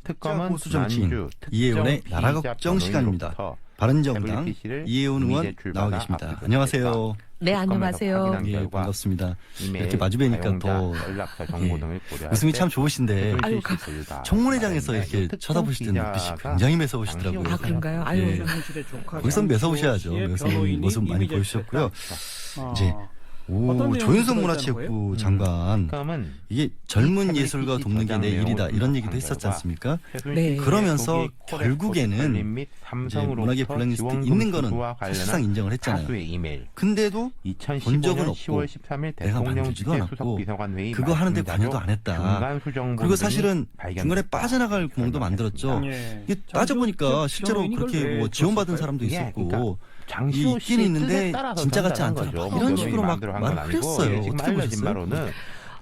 특검은 보수 정치인 만주 이혜원의 특정 나라 피의자 걱정 시간입니다. 변호인으로부터 바른정당 WPC를 이혜원 의원 이미제 나와 출마가 계십니다. 앞두고 안녕하세요. 네, 안녕하세요. 확인한 예, 결과 반갑습니다. 이메일, 이렇게 마주뵈니까 사용자, 더 연락처 정보 예, 등을 고려할 웃음이 때 참 좋으신데 아유, 청문회장에서 이렇게 쳐다보실 때 눈빛이 굉장히 매서우시더라고요. 아, 그런가요? 아유, 예. 거기서 매서우셔야죠. 매서운 모습 많이 보여주셨고요. 이제 조윤선 문화체육부 장관 특검은 이게 젊은 예술가 돕는 게 내 일이다 이런 얘기도 했었지 않습니까? 네. 그러면서 결국에는 이제 문학의 블랙리스트 있는 거는 사실상 인정을 했잖아요. 근데도 본 적은 없고 내가 만들지도 않았고 그거 하는데 관여도 안 했다. 그리고 사실은 중간에 빠져나갈 구멍도 만들었죠. 이게 따져보니까 실제로 그렇게 뭐 지원받은 사람도 있었고 있긴 있는데 진짜 같지 않다. 이런 식으로 막 말을 흘렸어요. 어떻게 보셨어요?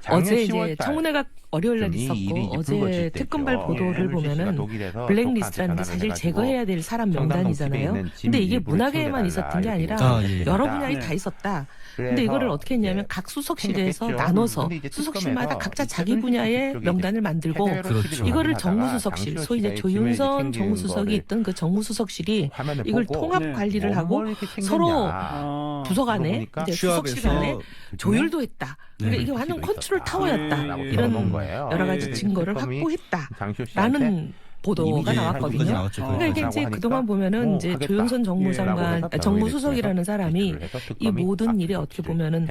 어제 이제 청문회가 월요일 날 있었고 어제 특검발 보도를 보면은 블랙리스트라는 게 사실 제거해야 될 사람 명단이잖아요. 근데 이게 문학에만 있었던 게 아니라 여러 분야에 다 있었다. 근데 이거를 어떻게 했냐면 각 수석실에서 나눠서 수석실마다 각자 자기 분야의 명단을 만들고 그렇죠. 이거를 정무수석실, 소위 이제 조윤선 정무수석이 있던 그 정무수석실이 이걸 통합 관리를 하고 서로 부서 간에 이제 수석실 간에 조율도 했다. 그러니까 이게 완전 컨트롤 타워였다. 이런 여러 가지 증거를 확보했다라는 보도가 나왔거든요. 그러니까 이게 이제 그동안 보면은 이제 조윤선 정무장관, 정무수석이라는 사람이 이 모든 일에 어떻게 보면은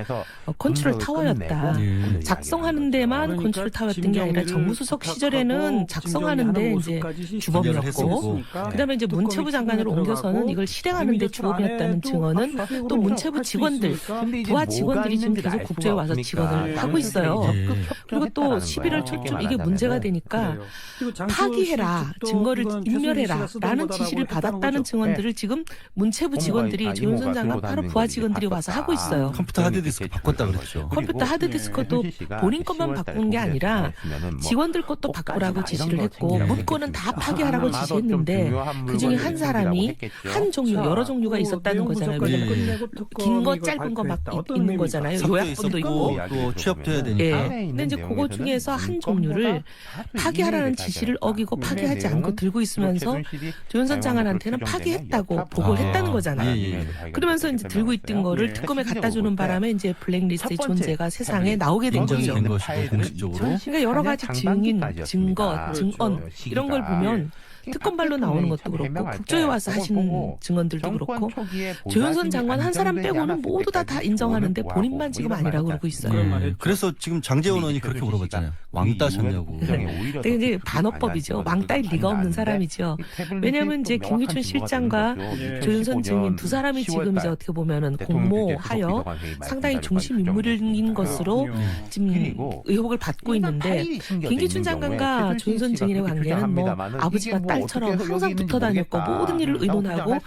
컨트롤 타워였다. 작성하는 데만 컨트롤 타워였던 게 아니라 정무수석 시절에는 작성하는데 이제 주범이었고, 그다음에 이제 문체부 장관으로 옮겨서는 이걸 실행하는데 주범이었다는 증언은 또 문체부 직원들, 부하 직원들이 지금 계속 국조에 와서 직원을 하고 있어요. 그리고 또 11월 초쯤 이게 문제가 되니까 파기해라. 증거를 인멸해라 라는 지시를 받았다는 증언들을 지금 문체부 직원들이 조윤선 장관 바로 부하 직원들이 와서 하고 있어요. 컴퓨터 하드디스크 바꿨다 그랬죠. 컴퓨터 하드디스크도 본인 것만 바꾼 게 아니라 직원들 것도 바꾸라고 지시를 했고 묻고는 다 파기하라고 지시했는데 그중에 한 사람이 한 종류 여러 종류가 있었다는 거잖아요. 왜냐면 긴 거 짧은 거 막 있는 거잖아요. 요약본도 있고 또 취업도 해야 되니까. 예. 근데 이제 그거 중에서 한 종류를 파기하라는 지시를 어기고 파기하지 않고 들고 있으면서 조윤선 장관한테는 파기했다고 보고를 했다는 거잖아요. 그러면서 이제 들고 있던 거를 특검에 갖다 주는 바람에 이제 블랙리스트의 존재가 세상에 나오게 된 거죠. 된 것이고 공식적으로. 그러니까 여러 가지 증인, 증거, 증언 이런 걸 보면 특검발로 나오는 것도 그렇고 국조에 와서 하신 증언들도 그렇고 조윤선 장관 한 사람 빼고는 모두 다 인정하는데 본인만 지금 아니라고 그러고 있어요. 그래서 지금 장제원 의원이 그렇게 물어봤잖아요. 왕따셨냐고. 근데 이제 반어법이죠. 왕따일 리가 없는 사람이죠. 왜냐하면 이제 김기춘 실장과 조윤선 증인 두 사람이 지금 이제 어떻게 보면은 공모하여 상당히 중심 인물인 것으로 지금 의혹을 받고 있는데 김기춘 장관과 조윤선 증인의 관계는 뭐 아버지가 딸처럼 항상 붙어 다녔고 모든 일을 의논하고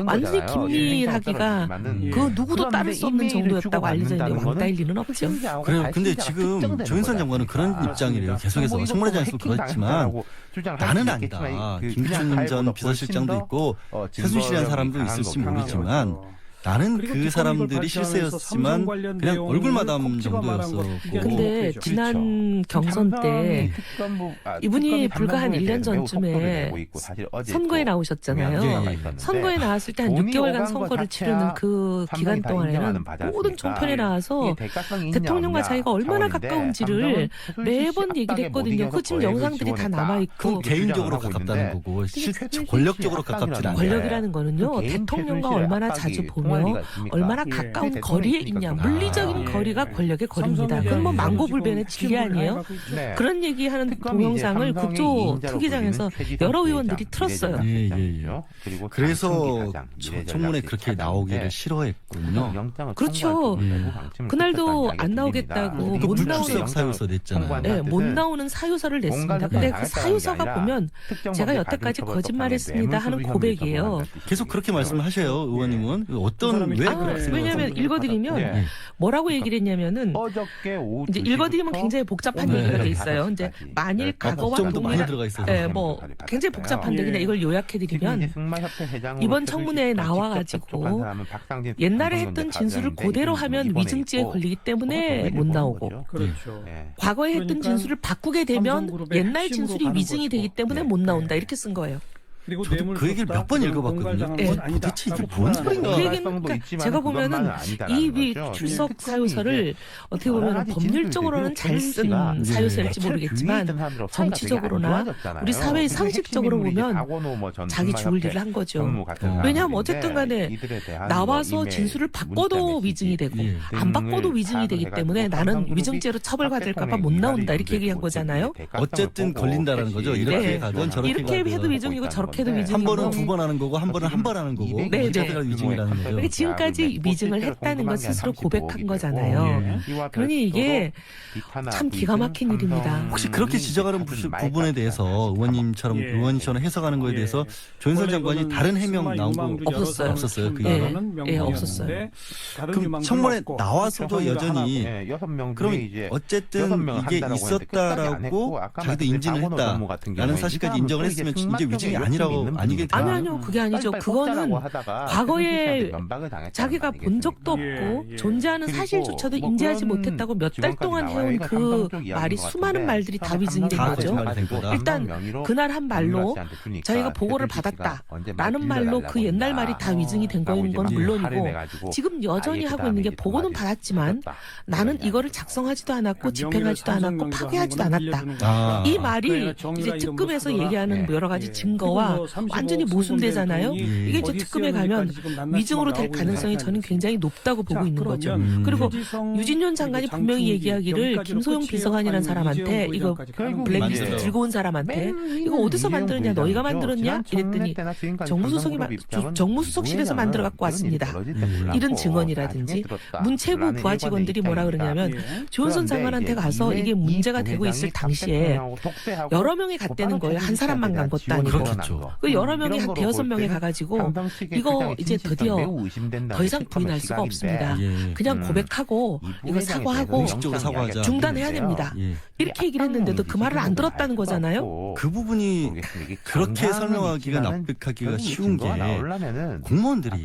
완전히 긴밀하기가 그 누구도 따를 수 없는 정도였다고 알려져 있는데 왕따일 리는 없죠. 그래요. 근데 지금 조윤선 장관은 그런 입장이래요. 계속해서 청문회장에서도 그랬지만 나는 아니다. 김기춘 전 비서실장도 있고 최순실이라는 사람도 있을지 모르지만 나는 그 사람들이 실세였지만 그냥 얼굴 마담 정도였어. 근데 지난 경선 때 이분이 불과 한 1년 전쯤에 선거에 나오셨잖아요. 선거에 나왔을 때 한 6개월간 선거를 치르는 그 기간 동안에는 모든 총편에 나와서 대통령과 자기가 얼마나 가까운지를 매번 얘기를 했거든요. 그 지금 영상들이 다 남아있고. 개인적으로 가깝다는 거고 권력적으로 가깝지 않아요. 권력이라는 거는요. 대통령과 얼마나 자주 보면 얼마나 가까운 거리에 있냐. 물리적인 거리가 권력의 거리입니다. 그건 뭐 망고불변의 진리 아니에요? 그런 얘기하는 동영상을 국조특위장에서 여러 의원들이 틀었어요. 그래서 청문회 그렇게 나오기를 싫어했군요. 그렇죠. 그날도 안 나오겠다고 못 나오는 사유서 냈잖아요. 네, 못 나오는 사유서를 냈습니다. 근데 그 사유서가 보면 제가 여태까지 거짓말했습니다 하는 고백이에요. 계속 그렇게 말씀하셔요. 의원님은 어떤 어떤 왜 왜냐하면 읽어드리면 뭐라고 얘기를 했냐면은 이제 읽어드리면 굉장히 복잡한 얘기가 돼 있어요. 이제 만일 과거와 많이 들어가 있어요. 뭐 굉장히 복잡한데 그냥 이걸 요약해드리면 이번 청문회에 나와가지고 옛날에 했던 진술을 그대로 하면 위증죄에 걸리기 때문에 못 나오고 과거에 했던 진술을 바꾸게 되면 옛날 진술이 위증이 되기 때문에 못 나온다 이렇게 쓴 거예요. 그리고 저도 그 얘기를 몇 번 읽어봤거든요. 도대체 이게 뭔 소린가? 그 얘기는 그러니까 제가 보면은 이 출석 사유서를 어떻게 보면 법률적으로는 잘 쓴 사유서일지 모르겠지만 정치적으로나 우리 사회의 상식적으로 보면 자기 죽을 일을 한 거죠. 왜냐하면 어쨌든 간에 나와서 진술을 바꿔도 위증이 되고 안 바꿔도 위증이 되기 때문에 나는 위증죄로 처벌받을까 봐 못 나온다 이렇게 얘기한 거잖아요. 어쨌든 걸린다라는 거죠. 이렇게 가든 저렇게 이렇게 가든. 해도 위증이고 저렇게 해도 위증이고 한 번은 두 번 하는 거고 한 번은 한 번 하는 거고 어쨌든 위증이라는 거죠. 그러니까 지금까지 위증을 했다는 건 스스로 고백한 거잖아요. 그러니 이게 참 기가 막힌 일입니다. 혹시 그렇게 지적하는 부분에 대해서 의원님처럼 해석하는 거에 대해서 조윤선 장관이 다른 해명 나온 거 없었어요? 예, 없었어요. 그럼 청문회 나와서도 여전히 그럼 어쨌든 이게 있었다라고 자기도 인지를 했다라는 사실까지 인정을 했으면 이제 위증이 아니라고 아니겠다. 아니요, 그게 아니죠. 그거는 과거에 자기가 본 적도 없고 존재하는 사실조차도 인지하지 못했다고 몇 달 동안 해온 그 말이 수많은 말들이 다 위증이 된 거죠. 일단 그날 한 말로 자기가 보고를 받았다라는 말로 그 옛날 말이 다 위증이 된 거인 건 물론이고 지금 여전히 하고 있는 게 보고는 받았지만 나는 이거를 작성하지도 않았고 집행하지도 않았고 파괴하지도 않았다. 이 말이 이제 특검에서 얘기하는 여러 가지 증거와 완전히 모순되잖아요. 이게 이제 특검에 가면 위증으로 될 가능성이 저는 굉장히 높다고 보고 있는 거죠. 그리고 유진윤 장관이 분명히 얘기하기를 김소영 비서관이라는 사람한테 이거 블랙리스트 들고 온 사람한테 이거 어디서 만들었냐 너희가 만들었냐 이랬더니 정무수석실에서 만들어 갖고 왔습니다. 이런 증언이라든지 문체부 부하 직원들이 뭐라 그러냐면 조윤선 장관한테 가서 이게 문제가 되고 있을 당시에 여러 명이 갔다는 거예요. 한 사람만 간 것도 아니고. 그렇겠죠. 그 여러 명이 한 대여섯 명이 가가지고 이거 이제 드디어 더 이상 부인할 수가 없습니다. 그냥 고백하고 이거 사과하고 중단해야 됩니다. 이렇게 얘기를 했는데도 그 말을 안 들었다는 거잖아요. 그 부분이 그렇게 설명하기가 납득하기가 쉬운 게 공무원들이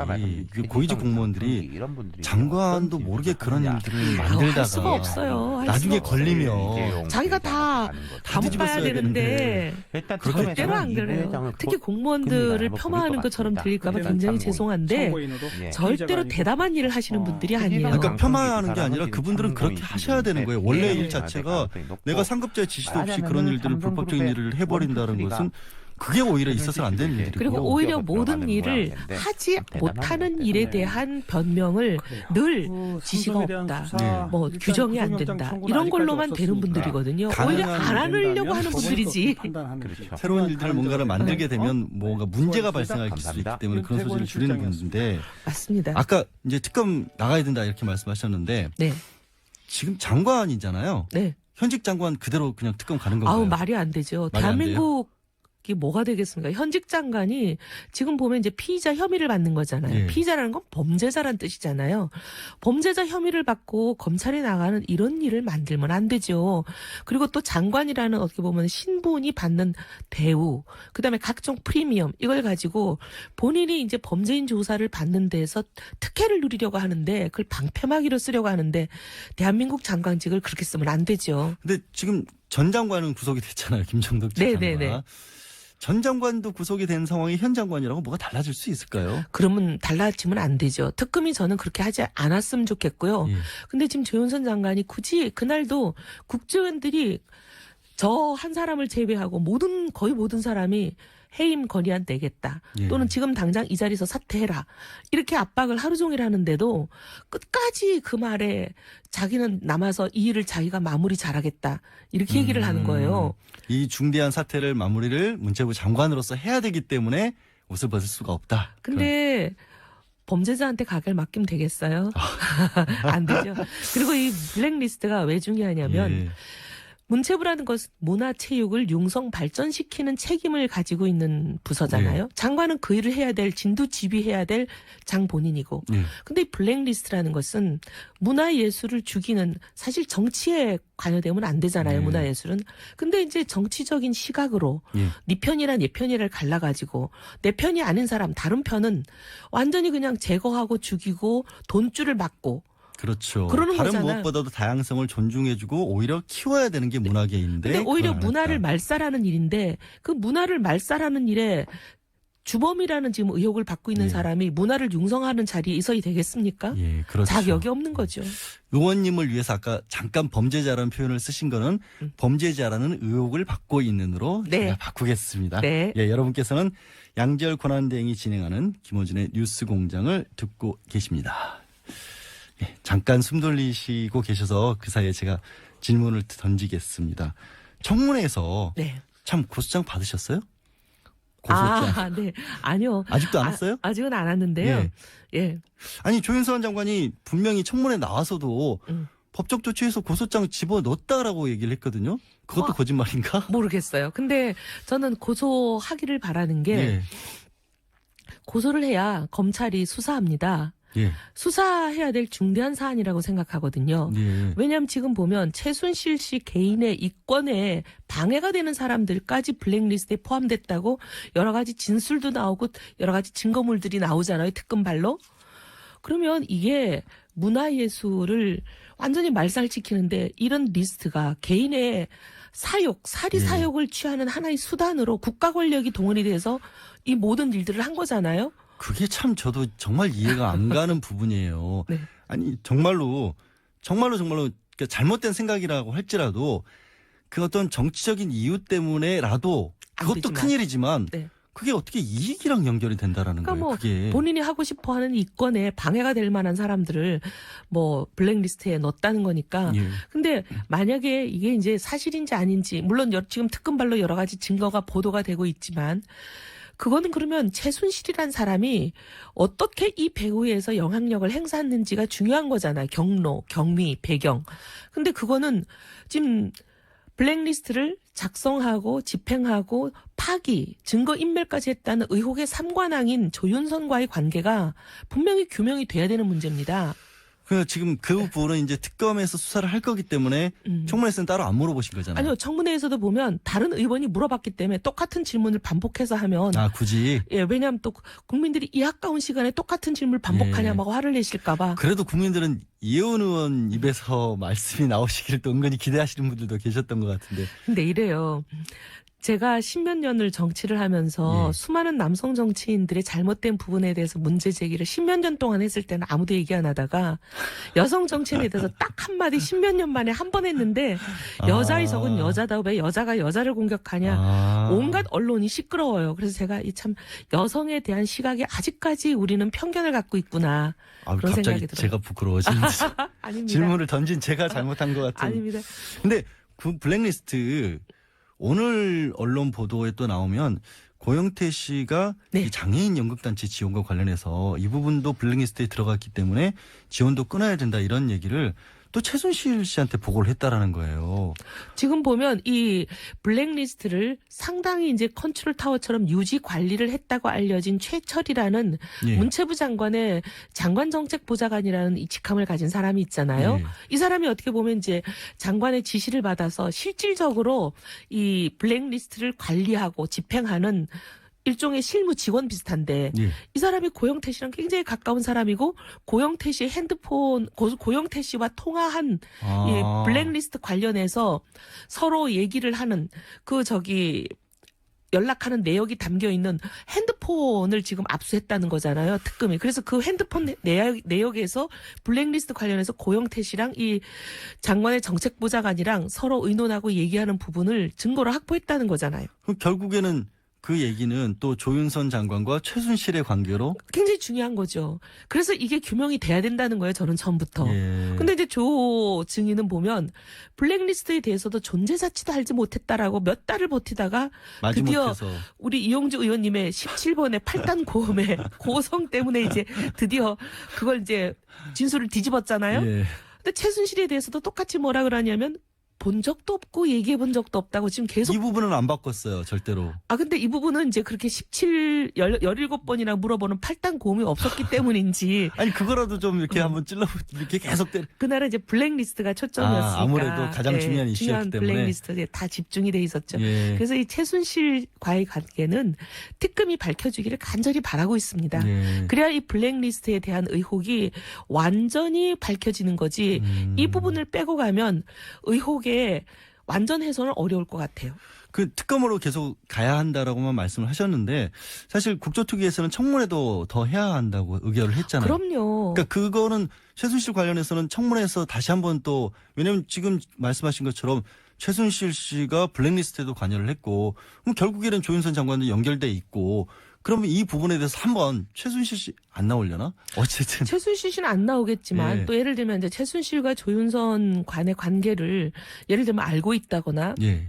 고위직 공무원들이 장관도 모르게 그런 일들을 만들다가 할 수가 없어요. 나중에 걸리면 자기가 다 감옥 가야 되는데 절대로 안 그래요. 특히 공무원들을 폄하하는 것처럼 들릴까 봐 굉장히 죄송한데 절대로 대담한 일을 하시는 분들이 아니에요. 그러니까 폄하하는 게 아니라 그분들은 그렇게 하셔야 되는 거예요. 원래 일 자체가 내가 상급자의 지시도 없이 그런 일들을 불법적인 일을 해버린다는 것은 그게 오히려 있어서는 안 되는 일이고 그리고 오히려 모든 일을 하지 못하는 일에 대한 변명을 늘 지시가 없다. 뭐 규정이 안 된다. 이런 걸로만 되는 분들이거든요. 오히려 안 하려고 하는 분들이지. 새로운 일들을 뭔가를 만들게 되면 뭔가 문제가 발생할 수 있기 때문에 그런 소지를 줄이는 분인데 맞습니다. 아까 이제 특검 나가야 된다 이렇게 말씀하셨는데 지금 장관이잖아요. 현직 장관 그대로 그냥 특검 가는 건가요? 말이 안 되죠. 대한민국 이게 뭐가 되겠습니까? 현직 장관이 지금 보면 이제 피의자 혐의를 받는 거잖아요. 피의자라는 건 범죄자란 뜻이잖아요. 범죄자 혐의를 받고 검찰에 나가는 이런 일을 만들면 안 되죠. 그리고 또 장관이라는 어떻게 보면 신분이 받는 대우, 그다음에 각종 프리미엄 이걸 가지고 본인이 이제 범죄인 조사를 받는 데서 특혜를 누리려고 하는데 그걸 방패막이로 쓰려고 하는데 대한민국 장관직을 그렇게 쓰면 안 되죠. 근데 지금 전 장관은 구속이 됐잖아요. 김정덕 전 장관. 전 장관도 구속이 된 상황이 현 장관이라고 뭐가 달라질 수 있을까요? 그러면 달라지면 안 되죠. 특검이 저는 그렇게 하지 않았으면 좋겠고요. 근데 지금 조윤선 장관이 굳이 그날도 국정원들이 저 한 사람을 제외하고 거의 모든 사람이 해임 건의안 내겠다. 또는 지금 당장 이 자리에서 사퇴해라. 이렇게 압박을 하루 종일 하는데도 끝까지 그 말에 자기는 남아서 이 일을 자기가 마무리 잘하겠다. 이렇게 얘기를 하는 거예요. 이 중대한 사태를 마무리를 문체부 장관으로서 해야 되기 때문에 옷을 벗을 수가 없다. 근데 범죄자한테 가게를 맡기면 되겠어요? 안 되죠. 그리고 이 블랙리스트가 왜 중요하냐면 문체부라는 것은 문화체육을 융성 발전시키는 책임을 가지고 있는 부서잖아요. 네. 장관은 그 일을 해야 될, 진두지휘해야 될 장본인이고. 근데 이 블랙리스트라는 것은 문화예술을 죽이는, 사실 정치에 관여되면 안 되잖아요. 문화예술은. 근데 이제 정치적인 시각으로 네 편이랑 내 편이를 갈라가지고 내 편이 아닌 사람, 다른 편은 완전히 그냥 제거하고 죽이고 돈줄을 막고. 그렇죠. 다른 거잖아요. 무엇보다도 다양성을 존중해주고 오히려 키워야 되는 게 문화계인데. 근데 오히려 문화를 말살하는 일인데, 그 문화를 말살하는 일에 주범이라는 지금 의혹을 받고 있는 사람이 문화를 융성하는 자리에 있어야 되겠습니까? 예, 그렇죠. 자격이 없는 거죠. 의원님을 위해서 아까 잠깐 범죄자라는 표현을 쓰신 거는 범죄자라는 의혹을 받고 있는으로 제가 바꾸겠습니다. 네. 예, 여러분께서는 양지열 권한대행이 진행하는 김어준의 뉴스공장을 듣고 계십니다. 예, 잠깐 숨 돌리시고 계셔서 그 사이에 제가 질문을 던지겠습니다. 청문회에서 참 고소장 받으셨어요? 고소장. 네. 아니요. 아직도 안 왔어요? 아직은 안 왔는데요. 예. 아니, 조윤선 장관이 분명히 청문회 나와서도 법적 조치에서 고소장 집어넣었다라고 얘기를 했거든요. 그것도 거짓말인가? 모르겠어요. 근데 저는 고소하기를 바라는 게 고소를 해야 검찰이 수사합니다. 수사해야 될 중대한 사안이라고 생각하거든요. 왜냐하면 지금 보면 최순실 씨 개인의 이권에 방해가 되는 사람들까지 블랙리스트에 포함됐다고 여러 가지 진술도 나오고 여러 가지 증거물들이 나오잖아요. 특검발로. 그러면 이게 문화예술을 완전히 말살시키는데 이런 리스트가 개인의 사욕, 사리사욕을 취하는 하나의 수단으로 국가 권력이 동원이 돼서 이 모든 일들을 한 거잖아요. 그게 참 저도 정말 이해가 안 가는 부분이에요. 아니 정말로 잘못된 생각이라고 할지라도 그 어떤 정치적인 이유 때문에라도 그것도 큰일이지만 그게 어떻게 이익이랑 연결이 된다라는 거예요. 그게 본인이 하고 싶어하는 이권에 방해가 될 만한 사람들을 뭐 블랙리스트에 넣었다는 거니까. 근데 만약에 이게 이제 사실인지 아닌지, 물론 지금 특검발로 여러 가지 증거가 보도가 되고 있지만 그거는 그러면 최순실이란 사람이 어떻게 이 배후에서 영향력을 행사했는지가 중요한 거잖아요. 경로, 경위, 배경. 근데 그거는 지금 블랙리스트를 작성하고 집행하고 파기, 증거인멸까지 했다는 의혹의 삼관왕인 조윤선과의 관계가 분명히 규명이 돼야 되는 문제입니다. 지금 그 부분은 이제 특검에서 수사를 할 거기 때문에 청문회에서는 따로 안 물어보신 거잖아요. 아니요. 청문회에서도 보면 다른 의원이 물어봤기 때문에 똑같은 질문을 반복해서 하면. 굳이? 예, 왜냐하면 또 국민들이 이 아까운 시간에 똑같은 질문을 반복하냐고 화를 내실까 봐. 그래도 국민들은 이혜원 의원 입에서 말씀이 나오시기를 또 은근히 기대하시는 분들도 계셨던 것 같은데. 근데 이래요. 제가 십몇 년을 정치를 하면서 수많은 남성 정치인들의 잘못된 부분에 대해서 문제 제기를 십몇 년 동안 했을 때는 아무도 얘기 안 하다가 여성 정치인에 대해서 딱 한마디 십몇 년 만에 한 번 했는데 여자의 적은 여자다, 왜 여자가 여자를 공격하냐, 온갖 언론이 시끄러워요. 그래서 제가 이 참 여성에 대한 시각에 아직까지 우리는 편견을 갖고 있구나, 그런 생각이 들어요. 제가 부끄러워지는데 아닙니다. 질문을 던진 제가 잘못한 것 같은. 아닙니다. 근데 그 블랙리스트 오늘 언론 보도에 또 나오면 고영태 씨가 이 장애인 연극단체 지원과 관련해서 이 부분도 블랙리스트에 들어갔기 때문에 지원도 끊어야 된다, 이런 얘기를 또 최순실 씨한테 보고를 했다라는 거예요. 지금 보면 이 블랙리스트를 상당히 이제 컨트롤 타워처럼 유지 관리를 했다고 알려진 최철이라는 문체부 장관의 장관정책보좌관이라는 이 직함을 가진 사람이 있잖아요. 이 사람이 어떻게 보면 이제 장관의 지시를 받아서 실질적으로 이 블랙리스트를 관리하고 집행하는 일종의 실무 직원 비슷한데 이 사람이 고영태 씨랑 굉장히 가까운 사람이고, 고영태 씨의 핸드폰, 고영태 씨와 통화한 이 블랙리스트 관련해서 서로 얘기를 하는 연락하는 내역이 담겨 있는 핸드폰을 지금 압수했다는 거잖아요, 특검이. 그래서 그 핸드폰 내역에서 블랙리스트 관련해서 고영태 씨랑 이 장관의 정책보좌관이랑 서로 의논하고 얘기하는 부분을 증거로 확보했다는 거잖아요. 그럼 결국에는 그 얘기는 또 조윤선 장관과 최순실의 관계로 굉장히 중요한 거죠. 그래서 이게 규명이 돼야 된다는 거예요, 저는 처음부터. 근데 이제 조 증인은 보면 블랙리스트에 대해서도 존재 자체도 알지 못했다라고 몇 달을 버티다가 드디어 우리 이용주 의원님의 17번의 8단 고음의 고성 때문에 이제 드디어 그걸 이제 진술을 뒤집었잖아요. 근데 최순실에 대해서도 똑같이 뭐라 그러냐면 본 적도 없고 얘기해 본 적도 없다고 지금 계속. 이 부분은 안 바꿨어요, 절대로. 근데 이 부분은 이제 그렇게 17번이나 물어보는 팔당 고음이 없었기 때문인지. 아니, 그거라도 좀 이렇게 한번 이렇게 계속 그날은 이제 블랙리스트가 초점이었으니까. 아무래도 가장 중요한 이슈였기 때문에. 블랙리스트에 다 집중이 돼 있었죠. 예. 그래서 이 최순실과의 관계는 특검이 밝혀주기를 간절히 바라고 있습니다. 예. 그래야 이 블랙리스트에 대한 의혹이 완전히 밝혀지는 거지. 이 부분을 빼고 가면 의혹의 완전 해소는 어려울 것 같아요. 그 특검으로 계속 가야 한다라고만 말씀을 하셨는데 사실 국조특위에서는 청문회도 더 해야 한다고 의결을 했잖아요. 그럼요. 그러니까 그거는 최순실 관련해서는 청문회에서 다시 한번 또 왜냐하면 지금 말씀하신 것처럼 최순실 씨가 블랙리스트에도 관여를 했고 그럼 결국에는 조윤선 장관도 연결돼 있고 그러면 이 부분에 대해서 한번 최순실 씨 안 나오려나? 어쨌든 최순실 씨는 안 나오겠지만 예. 또 예를 들면 이제 최순실과 조윤선 간의 관계를 예를 들면 알고 있다거나 예.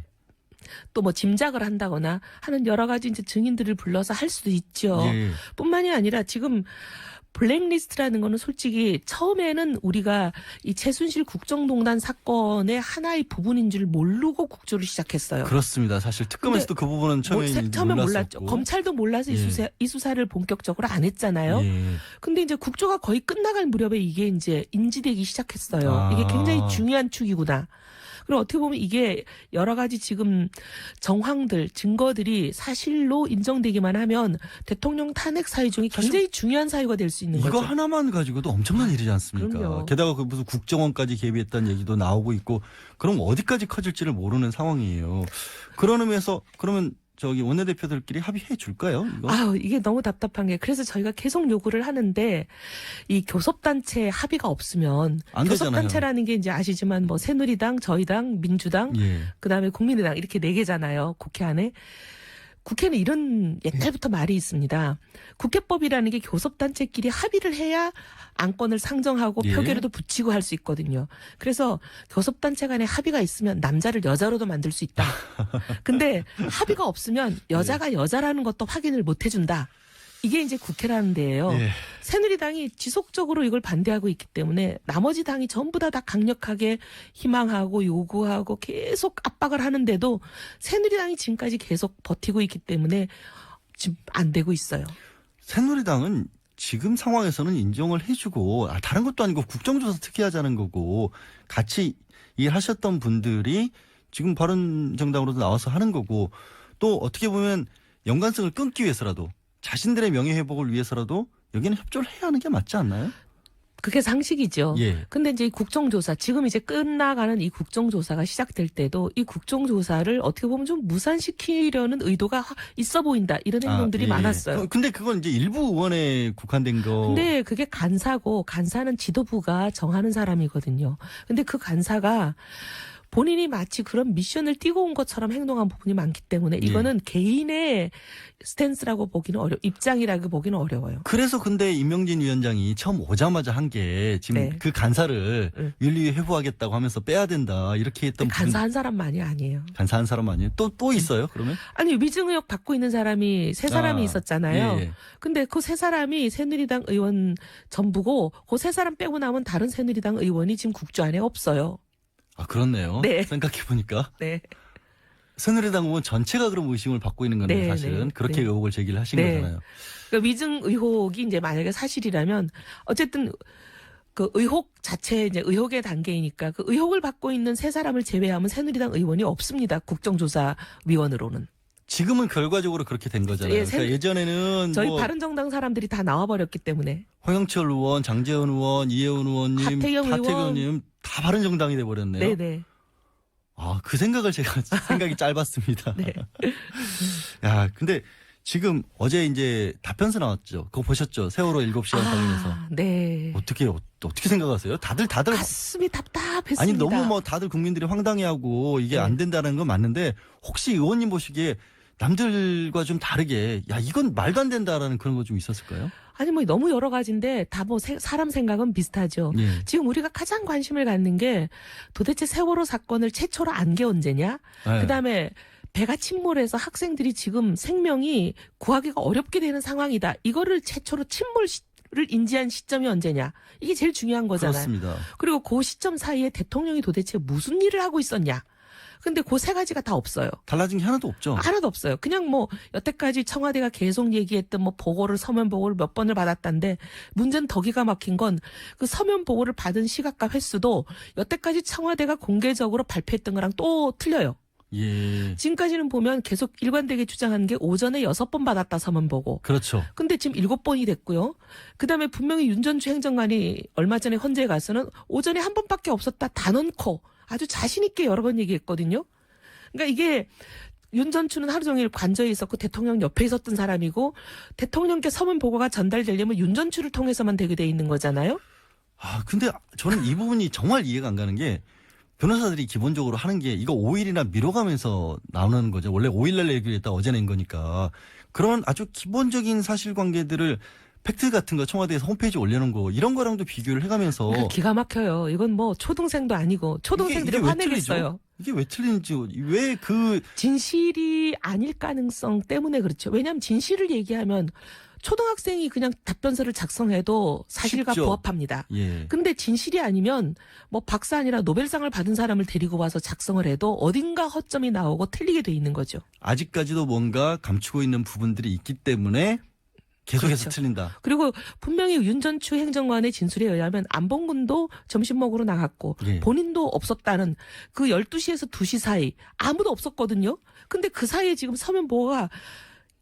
또 뭐 짐작을 한다거나 하는 여러 가지 이제 증인들을 불러서 할 수도 있죠. 예. 뿐만이 아니라 지금 블랙리스트라는 거는 솔직히 처음에는 우리가 이 최순실 국정농단 사건의 하나의 부분인 줄 모르고 국조를 시작했어요. 그렇습니다. 사실 특검에서도 그 부분은 처음에 몰랐죠. 검찰도 몰라서 예. 이 수사를 본격적으로 안 했잖아요. 예. 근데 이제 국조가 거의 끝나갈 무렵에 이게 이제 인지되기 시작했어요. 이게 굉장히 중요한 축이구나. 그리고 어떻게 보면 이게 여러 가지 지금 정황들, 증거들이 사실로 인정되기만 하면 대통령 탄핵 사유 중에 굉장히 중요한 사유가 될 수 있는 거죠. 이거 하나만 가지고도 엄청난 일이지 않습니까? 그럼요. 게다가 그 무슨 국정원까지 개입했다는 얘기도 나오고 있고 그럼 어디까지 커질지를 모르는 상황이에요. 그런 의미에서 그러면 저기 원내대표들끼리 합의해 줄까요? 이거? 이게 너무 답답한 게 그래서 저희가 계속 요구를 하는데 이 교섭단체 합의가 없으면 교섭단체라는 게 이제 아시지만 뭐 새누리당, 저희당, 민주당, 예. 그다음에 국민의당 이렇게 4개잖아요. 국회 안에. 국회는 이런 옛날부터 말이 있습니다. 국회법이라는 게 교섭단체끼리 합의를 해야 안건을 상정하고 예. 표결에도 붙이고 할 수 있거든요. 그래서 교섭단체 간에 합의가 있으면 남자를 여자로도 만들 수 있다. 근데 합의가 없으면 여자가 여자라는 것도 확인을 못 해준다. 이게 이제 국회라는 데예요. 예. 새누리당이 지속적으로 이걸 반대하고 있기 때문에 나머지 당이 전부 다 강력하게 희망하고 요구하고 계속 압박을 하는데도 새누리당이 지금까지 계속 버티고 있기 때문에 지금 안 되고 있어요. 새누리당은 지금 상황에서는 인정을 해주고 다른 것도 아니고 국정조사 특위하자는 거고 같이 일하셨던 분들이 지금 바른정당으로도 나와서 하는 거고 또 어떻게 보면 연관성을 끊기 위해서라도 자신들의 명예회복을 위해서라도 여기는 협조를 해야 하는 게 맞지 않나요? 그게 상식이죠. 예. 근데 이제 이 국정조사, 지금 이제 끝나가는 이 국정조사가 시작될 때도 이 국정조사를 어떻게 보면 좀 무산시키려는 의도가 있어 보인다. 이런 행동들이 많았어요. 근데 그건 이제 일부 의원에 국한된 거. 근데 그게 간사고 간사는 지도부가 정하는 사람이거든요. 근데 그 간사가 본인이 마치 그런 미션을 띄고 온 것처럼 행동한 부분이 많기 때문에 이거는 개인의 스탠스라고 보기는 입장이라고 보기는 어려워요. 그래서 근데 임명진 위원장이 처음 오자마자 한 게 지금 그 간사를 윤리위 회부하겠다고 하면서 빼야 된다 이렇게 했던 간사 한 사람만이 아니에요. 간사 한 사람 아니에요? 또 있어요 그러면? 아니 위증 의혹 받고 있는 사람이 3사람이 있었잖아요. 예. 근데 그 3사람이 새누리당 의원 전부고 그 3사람 빼고 나면 다른 새누리당 의원이 지금 국조 안에 없어요. 그렇네요. 네. 생각해보니까. 네. 새누리당 의원 전체가 그럼 의심을 받고 있는 거네요, 사실은. 그렇게 의혹을 제기를 하신 거잖아요. 그러니까 위증 의혹이 이제 만약에 사실이라면 어쨌든 그 의혹 자체 이제 의혹의 단계이니까 그 의혹을 받고 있는 3사람을 제외하면 새누리당 의원이 없습니다. 국정조사위원으로는. 지금은 결과적으로 그렇게 된 거잖아요. 그러니까 예전에는 저희 바른정당 사람들이 다 나와버렸기 때문에 홍영철 의원, 장제원 의원, 이혜원 의원님, 하태경 의원님 다 바른정당이 돼버렸네요. 네네. 그 생각을 생각이 짧았습니다. 네. 야, 근데 지금 어제 이제 답변서 나왔죠. 그거 보셨죠? 세월호 7시간 관련해서. 네. 어떻게 생각하세요? 다들 가슴이 답답했습니다. 아니 너무 다들 국민들이 황당해하고 이게 안 된다는 건 맞는데 혹시 의원님 보시기에 남들과 좀 다르게 이건 말도 안 된다라는 그런 거 좀 있었을까요? 아니 너무 여러 가지인데 다 사람 생각은 비슷하죠. 예. 지금 우리가 가장 관심을 갖는 게 도대체 세월호 사건을 최초로 안 게 언제냐? 네. 그다음에 배가 침몰해서 학생들이 지금 생명이 구하기가 어렵게 되는 상황이다. 이거를 최초로 인지한 시점이 언제냐. 이게 제일 중요한 거잖아요. 그렇습니다. 그리고 그 시점 사이에 대통령이 도대체 무슨 일을 하고 있었냐. 근데 그 세 가지가 다 없어요. 달라진 게 하나도 없죠. 하나도 없어요. 그냥 뭐 여태까지 청와대가 계속 얘기했던 뭐 보고를 서면 보고를 몇 번을 받았다는데 문제는 더 기가 막힌 건 그 서면 보고를 받은 시각과 횟수도 여태까지 청와대가 공개적으로 발표했던 거랑 또 틀려요. 예. 지금까지는 보면 계속 일관되게 주장하는 게 오전에 6번 받았다 서면 보고. 그렇죠. 근데 지금 7번이 됐고요. 그다음에 분명히 윤전추 행정관이 얼마 전에 헌재에 가서는 오전에 한 번밖에 없었다 다 넣고 아주 자신 있게 여러 번 얘기했거든요. 그러니까 이게 윤전추는 하루 종일 관저에 있었고 대통령 옆에 있었던 사람이고 대통령께 서면 보고가 전달되려면 윤전추를 통해서만 되게 돼 있는 거잖아요. 아, 근데 저는 이 부분이 정말 이해가 안 가는 게 변호사들이 기본적으로 하는 게 이거 5일이나 미뤄가면서 나오는 거죠. 원래 5일날 얘기를 했다 어제 낸 거니까. 그런 아주 기본적인 사실관계들을 팩트 같은 거 청와대에서 홈페이지에 올려놓은 거 이런 거랑도 비교를 해가면서 그러니까 기가 막혀요. 이건 뭐 초등생도 아니고 초등생들이 이게 화내겠어요. 이게 왜 틀리는지 왜 그 진실이 아닐 가능성 때문에 그렇죠. 왜냐하면 진실을 얘기하면 초등학생이 그냥 답변서를 작성해도 사실과 쉽죠. 부합합니다. 예. 근데 진실이 아니면 뭐 박사 아니라 노벨상을 받은 사람을 데리고 와서 작성을 해도 어딘가 허점이 나오고 틀리게 돼 있는 거죠. 아직까지도 뭔가 감추고 있는 부분들이 있기 때문에 계속해서 그렇죠. 틀린다. 그리고 분명히 윤전추 행정관의 진술에 의하면 안봉근도 점심 먹으러 나갔고 예. 본인도 없었다는 그 12시에서 2시 사이 아무도 없었거든요. 근데 그 사이에 지금 서면 보고가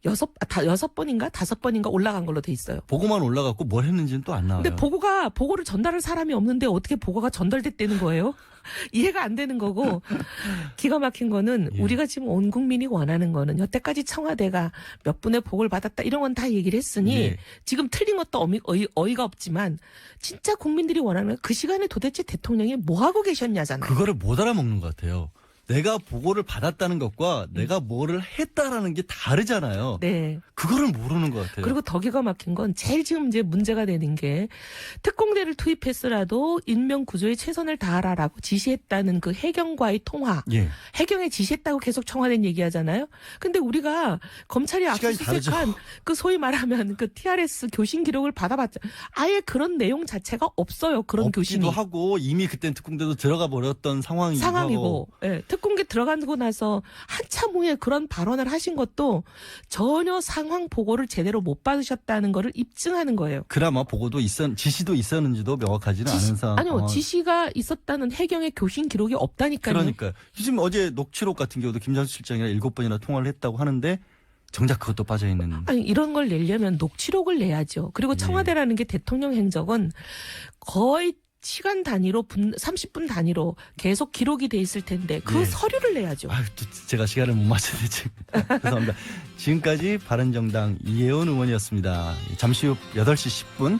6번인가 5번인가 올라간 걸로 돼 있어요. 보고만 올라갔고 뭘 했는지는 또 안 나와요. 근데 보고를 전달할 사람이 없는데 어떻게 보고가 전달됐다는 거예요? 이해가 안 되는 거고 기가 막힌 거는 예. 우리가 지금 온 국민이 원하는 거는 여태까지 청와대가 몇 분의 보고를 받았다 이런 건 다 얘기를 했으니 예. 지금 틀린 것도 어이가 없지만 진짜 국민들이 원하는 건 그 시간에 도대체 대통령이 뭐 하고 계셨냐잖아요. 그거를 못 알아먹는 것 같아요. 내가 보고를 받았다는 것과 내가 뭐를 했다라는 게 다르잖아요. 네. 그거를 모르는 것 같아요. 그리고 더 기가 막힌 건 제일 지금 이제 문제가 되는 게 특공대를 투입했으라도 인명 구조에 최선을 다하라라고 지시했다는 그 해경과의 통화. 예. 해경에 지시했다고 계속 청와대는 얘기하잖아요. 근데 우리가 검찰이 시간이 압수수색한 그 소위 말하면 그 TRS 교신 기록을 받아봤자 아예 그런 내용 자체가 없어요. 그런 교신이. 없기도 하고 이미 그땐 특공대도 들어가 버렸던 상황이고. 예. 특공대 들어가고 나서 한참 후에 그런 발언을 하신 것도 전혀 상황 보고를 제대로 못 받으셨다는 거를 입증하는 거예요. 그나마 보고도 지시도 있었는지도 명확하지는 않은 상황. 아니요. 지시가 있었다는 해경의 교신 기록이 없다니까요. 그러니까요. 지금 어제 녹취록 같은 경우도 김장수 실장이랑 7번이나 통화를 했다고 하는데 정작 그것도 빠져있는. 아니 이런 걸 내려면 녹취록을 내야죠. 그리고 청와대라는 게 대통령 행적은 거의 시간 단위로 30분 단위로 계속 기록이 돼 있을 텐데 그 예. 서류를 내야죠. 아, 또 제가 시간을 못 맞춰서 지금 죄송합니다. 지금까지 바른정당 이혜원 의원이었습니다. 잠시 후 8시 10분